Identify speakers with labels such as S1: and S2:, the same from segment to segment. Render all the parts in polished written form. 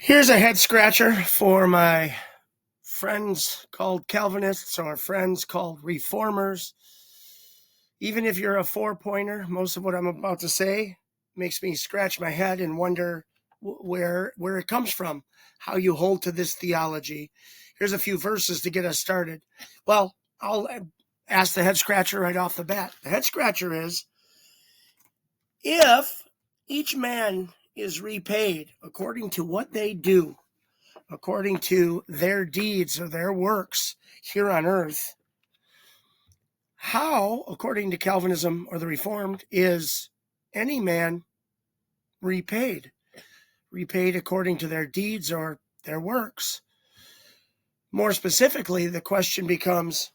S1: Here's a head scratcher for my friends called Calvinists or friends called reformers. Even if you're a four-pointer, most of what I'm about to say makes me scratch my head and wonder where it comes from, how you hold to this theology. Here's a few verses to get us started. Well, I'll ask the head scratcher right off the bat. The head scratcher is, if each man is repaid according to what they do, according to their deeds or their works here on earth, how, according to Calvinism or the Reformed, is any man repaid? Repaid according to their deeds or their works. More specifically, the question becomes,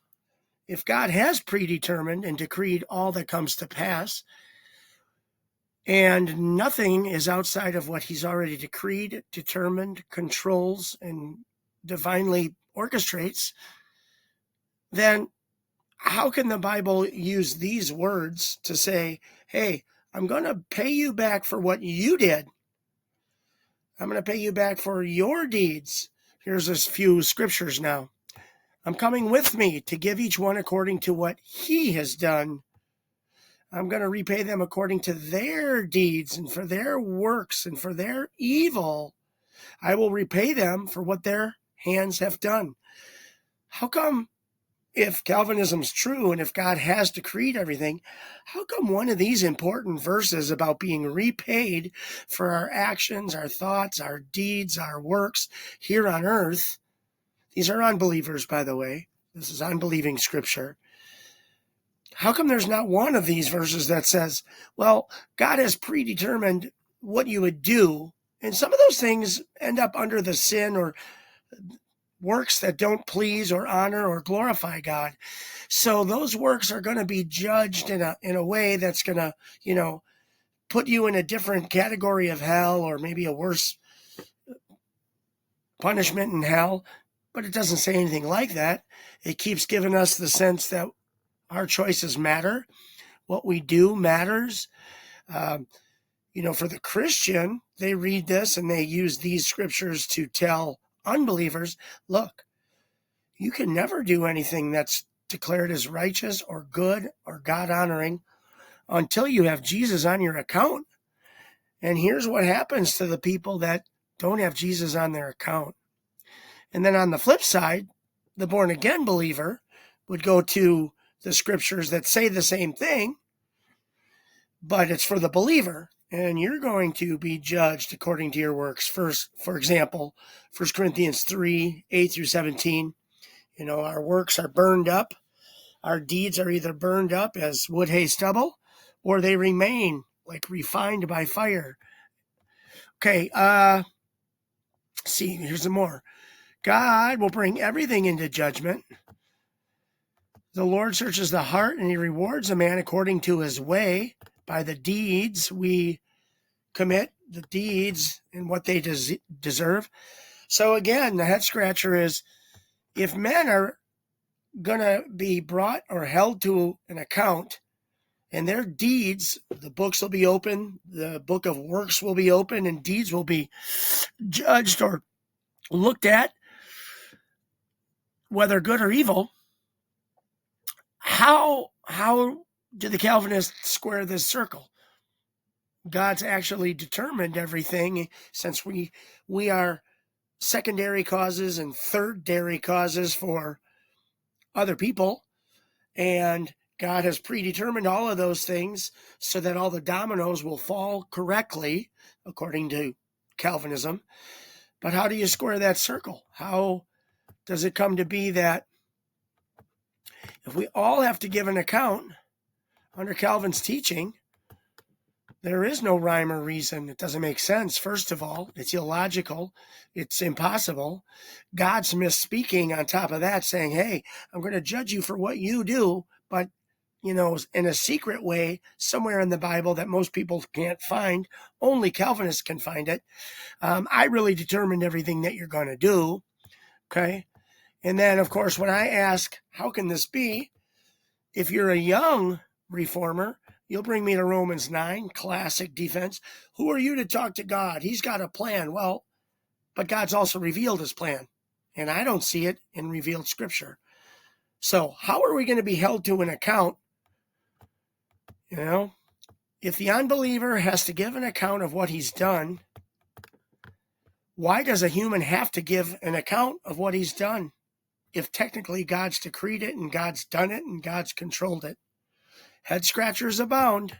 S1: if God has predetermined and decreed all that comes to pass, and nothing is outside of what he's already decreed, determined, controls, and divinely orchestrates, then how can the Bible use these words to say, hey, I'm going to pay you back for what you did. I'm going to pay you back for your deeds. Here's a few scriptures now. I'm coming with me to give each one according to what he has done. I'm going to repay them according to their deeds and for their works and for their evil. I will repay them for what their hands have done. How come, if Calvinism's true and if God has decreed everything, how come one of these important verses about being repaid for our actions, our thoughts, our deeds, our works here on earth, these are unbelievers, by the way, this is unbelieving scripture, how come there's not one of these verses that says, well, God has predetermined what you would do, and some of those things end up under the sin or works that don't please or honor or glorify God. So those works are going to be judged in a way that's going to, put you in a different category of hell or maybe a worse punishment in hell. But it doesn't say anything like that. It keeps giving us the sense that our choices matter. What we do matters. For the Christian, they read this and they use these scriptures to tell unbelievers, look, you can never do anything that's declared as righteous or good or God-honoring until you have Jesus on your account. And here's what happens to the people that don't have Jesus on their account. And then on the flip side, the born-again believer would go to the scriptures that say the same thing, but it's for the believer. And you're going to be judged according to your works. First, for example, 1 Corinthians 3, 8 through 17. Our works are burned up. Our deeds are either burned up as wood, hay, stubble, or they remain like refined by fire. Okay, here's some more. God will bring everything into judgment. The Lord searches the heart, and he rewards a man according to his way by the deeds we commit, the deeds and what they deserve. So again, the head scratcher is, if men are going to be brought or held to an account and their deeds, the books will be open, the book of works will be open, and deeds will be judged or looked at, whether good or evil, how do the Calvinists square this circle? God's actually determined everything, since we are secondary causes and third-dairy causes for other people, and God has predetermined all of those things so that all the dominoes will fall correctly, according to Calvinism. But how do you square that circle? How does it come to be that if we all have to give an account under Calvin's teaching, there is no rhyme or reason? It doesn't make sense. First of all, it's illogical. It's impossible. God's misspeaking on top of that, saying, hey, I'm going to judge you for what you do, but, in a secret way, somewhere in the Bible that most people can't find. Only Calvinists can find it. I really determined everything that you're going to do. Okay. And then, of course, when I ask, how can this be? If you're a young reformer, you'll bring me to Romans 9, classic defense. Who are you to talk to God? He's got a plan. Well, but God's also revealed his plan, and I don't see it in revealed scripture. So how are we going to be held to an account? If the unbeliever has to give an account of what he's done, why does a human have to give an account of what he's done if technically God's decreed it and God's done it and God's controlled it? Head scratchers abound.